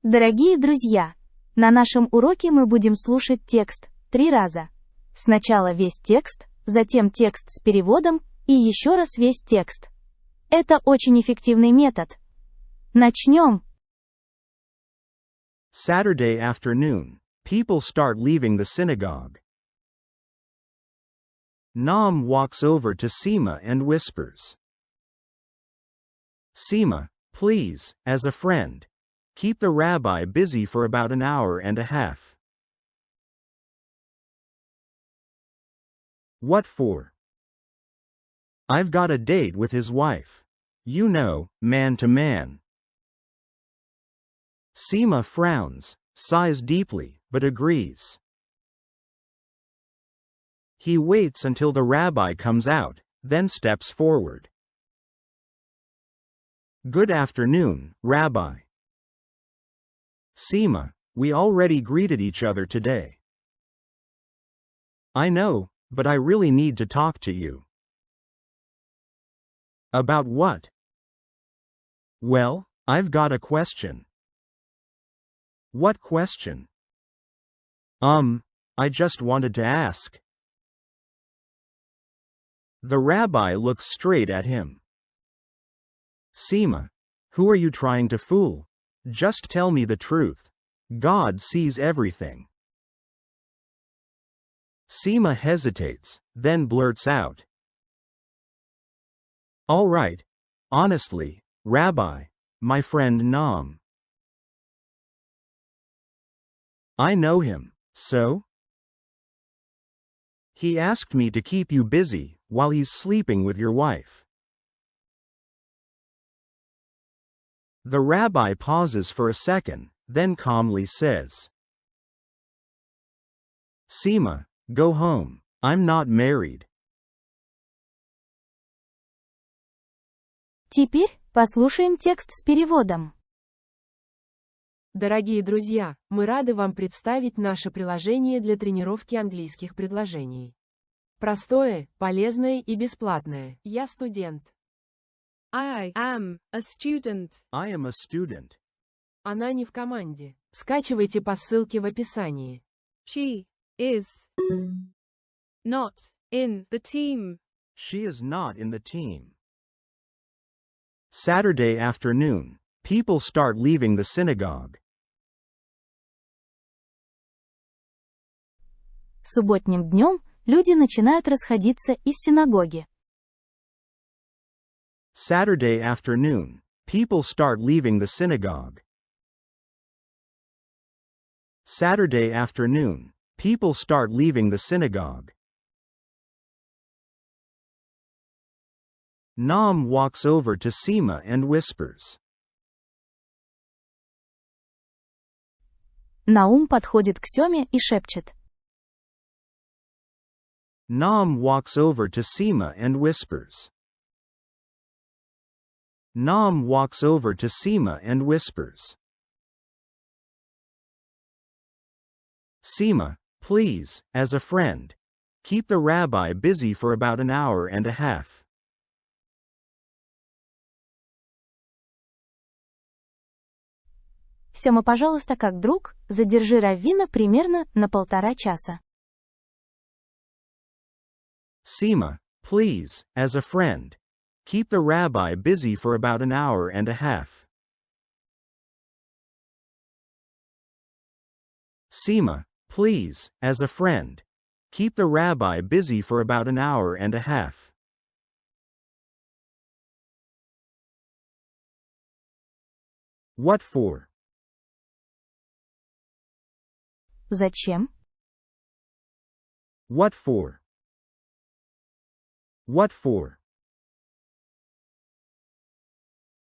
Дорогие друзья, на нашем уроке мы будем слушать текст 3 раза. Сначала весь текст, затем текст с переводом и еще раз весь текст. Это очень эффективный метод. Начнем. Saturday afternoon. People start leaving the synagogue. Nam walks over to Seema and whispers. Seema, please, as a friend. Keep the rabbi busy for about an hour and a half. What for? I've got a date with his wife. You know, man to man. Seema frowns, sighs deeply, but agrees. He waits until the rabbi comes out, then steps forward. Good afternoon, Rabbi. Seema, we already greeted each other today. I know, but I really need to talk to you. About what? Well, I've got a question. What question? I just wanted to ask. The rabbi looks straight at him. Seema, who are you trying to fool? Just tell me the truth. God sees everything. Seema hesitates, then blurts out. All right. Honestly, Rabbi, my friend Nam. I know him, so? He asked me to keep you busy while he's sleeping with your wife. The rabbi pauses for a second, then calmly says, Seema, go home. I'm not married. Теперь послушаем текст с переводом. Дорогие друзья, мы рады вам представить наше приложение для тренировки английских предложений. Простое, полезное и бесплатное. Я студент. I am a student. I am a student. Она не в команде. Скачивайте по ссылке в описании. She is not in the team. She is not in the team. Saturday afternoon. People start leaving the synagogue. Субботним днем люди начинают расходиться из синагоги. Saturday afternoon. People start leaving the synagogue. Saturday afternoon. People start leaving the synagogue. Nam walks over to Seema and whispers. Наум подходит к Семе и шепчет. Nam walks over to Seema and whispers. Nam walks over to Seema and whispers. Seema, please, as a friend. Keep the rabbi busy for about an hour and a half. Сема, пожалуйста, как друг, задержи раввина примерно на 1,5 часа. Seema, please, as a friend. Keep the rabbi busy for about an hour and a half. Seema, please, as a friend. Keep the rabbi busy for about an hour and a half. What for? Зачем? What for? What for?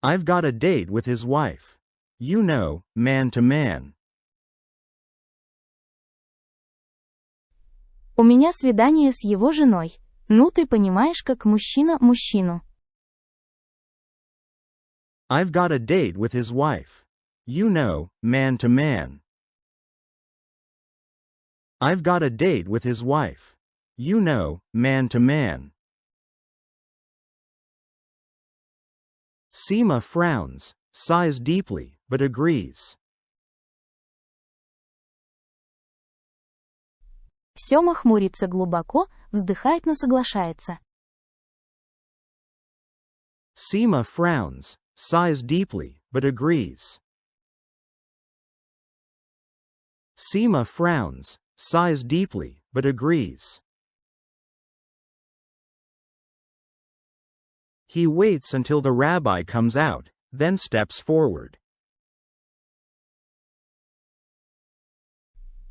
I've got a date with his wife. You know, man to man. У меня свидание с его женой. Ну ты понимаешь, как мужчина мужчину. I've got a date with his wife. You know, man to man. I've got a date with his wife. You know, man to man. Seema frowns, sighs deeply, but agrees. Сёма хмурится глубоко, вздыхает, но соглашается. Seema frowns, sighs deeply, but agrees. Seema frowns, sighs deeply, but agrees. He waits until the rabbi comes out, then steps forward.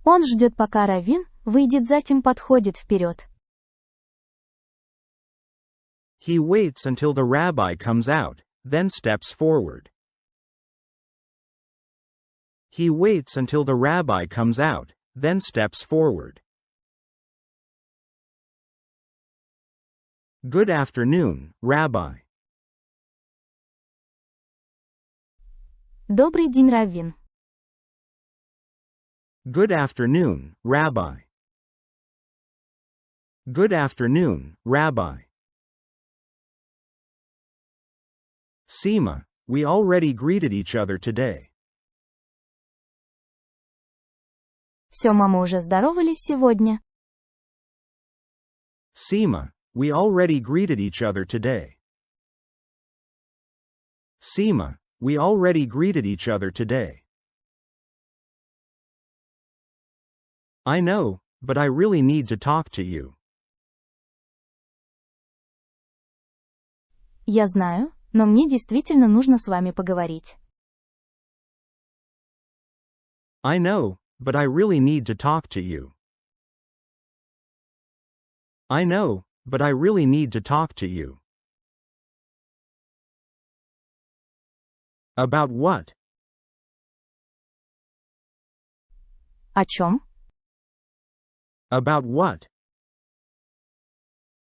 Он ждет, пока раввин выйдет, затем подходит вперед. He waits until the rabbi comes out, then steps forward. He waits until the rabbi comes out, then steps forward. Good afternoon, Rabbi. Добрый день, раввин. Good afternoon, Rabbi. Good afternoon, Rabbi. Seema, we already greeted each other today. Сёма, мы уже здоровались сегодня. Seema, we already greeted each other today. Seema, we already greeted each other today. I know, but I really need to talk to you. Я знаю, но мне действительно нужно с вами поговорить. I know, but I really need to talk to you. I know, but I really need to talk to you. About what? О чём? About what?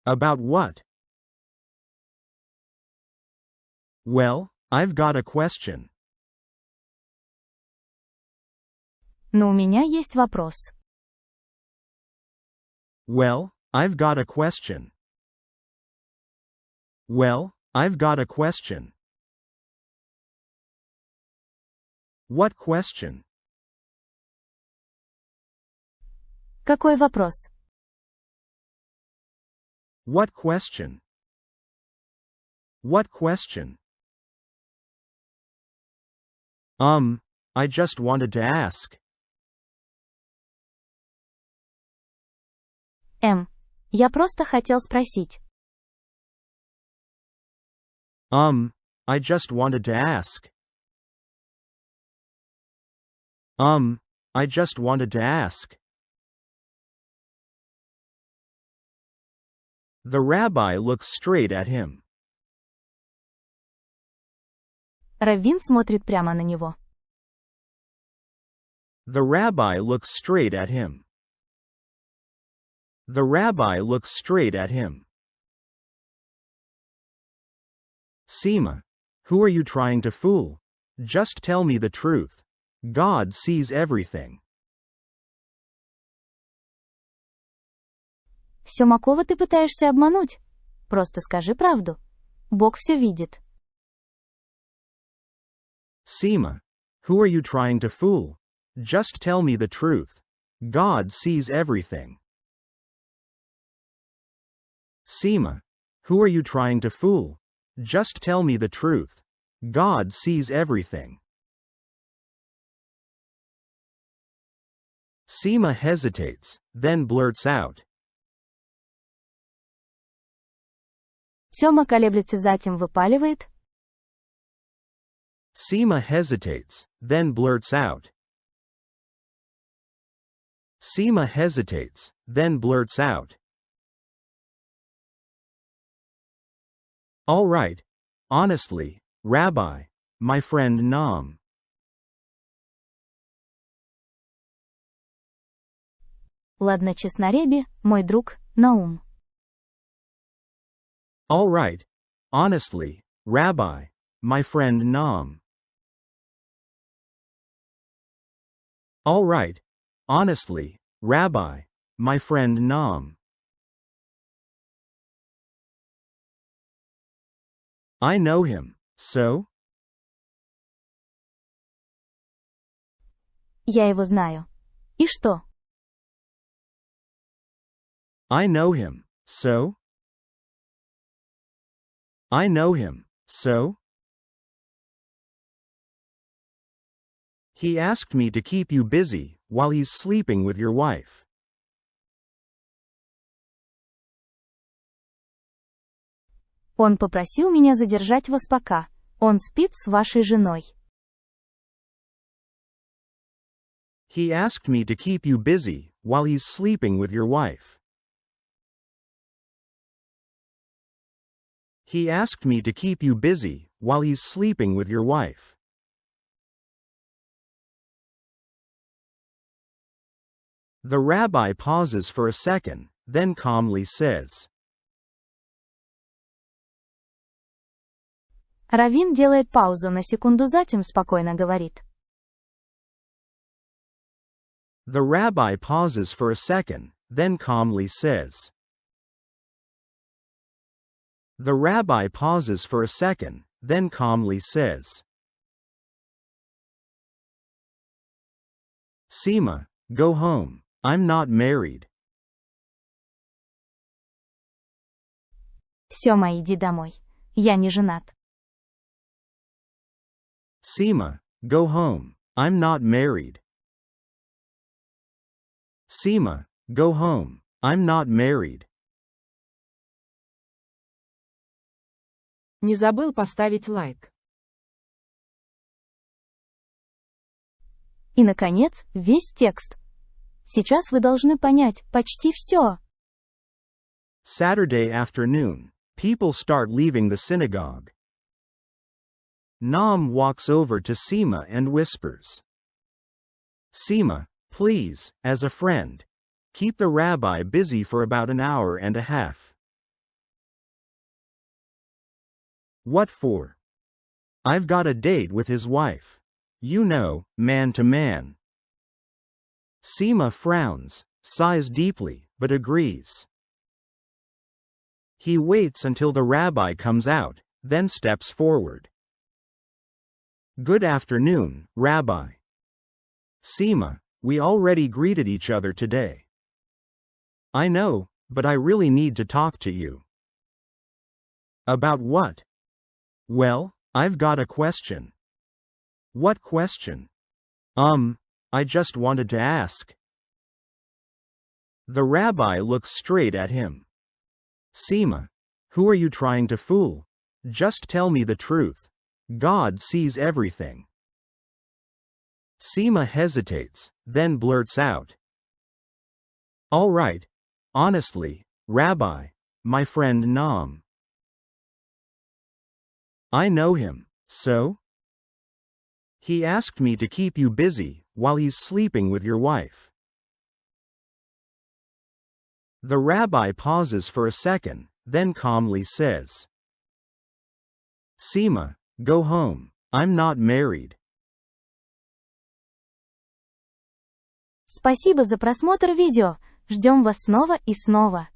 About what? Well, I've got a question. Но у меня есть вопрос. Well, I've got a question. Well, I've got a question. What question? Какой вопрос? What question? What question? I just wanted to ask. Я просто хотел спросить. I just wanted to ask. I just wanted to ask. The rabbi looks straight at him. Раввин смотрит прямо на него. The rabbi looks straight at him. The rabbi looks straight at him. Seema, who are you trying to fool? Just tell me the truth. God sees everything. Сёма, кого ты пытаешься обмануть? Просто скажи правду. Бог всё видит. Seema, who are you trying to fool? Just tell me the truth. God sees everything. Seema, who are you trying to fool? Just tell me the truth. God sees everything. Seema hesitates, then blurts out. Сёма колеблется, затем выпаливает. Seema hesitates, then blurts out. Seema hesitates, then blurts out. All right. Honestly, Rabbi, my friend Nam. Ладно, честноребе, мой друг, Наум. All right. Honestly, Rabbi, my friend Nam. All right. Honestly, Rabbi, my friend Nam. I know him, so? Я его знаю. И что? I know him, so? I know him, so? He asked me to keep you busy while he's sleeping with your wife. Он попросил меня задержать вас пока. Он спит с вашей женой. He asked me to keep you busy while he's sleeping with your wife. He asked me to keep you busy while he's sleeping with your wife. The rabbi pauses for a second, then calmly says, Раввин делает паузу на секунду, затем спокойно говорит. The rabbi pauses for a second, then calmly says. The rabbi pauses for a second, then calmly says. Seema, go home. I'm not married. Сёма, иди домой. Я не женат. Seema, go home. I'm not married. Seema, go home. I'm not married. Не забыл поставить лайк. И, наконец, весь текст. Сейчас вы должны понять почти все. Saturday afternoon. People start leaving the synagogue. Nam walks over to Seema and whispers. Seema, please, as a friend. Keep the rabbi busy for about an hour and a half. What for? I've got a date with his wife. You know, man to man. Seema frowns, sighs deeply, but agrees. He waits until the rabbi comes out, then steps forward. Good afternoon, Rabbi. Seema, we already greeted each other today. I know, but I really need to talk to you. About what? Well, I've got a question. What question? I just wanted to ask. The rabbi looks straight at him. Seema, who are you trying to fool? Just tell me the truth. God sees everything. Seema hesitates, then blurts out. All right. Honestly, Rabbi, my friend Nam. I know him, so? He asked me to keep you busy while he's sleeping with your wife. The rabbi pauses for a second, then calmly says. Seema, go home. I'm not married. Спасибо за просмотр видео. Ждем вас снова и снова.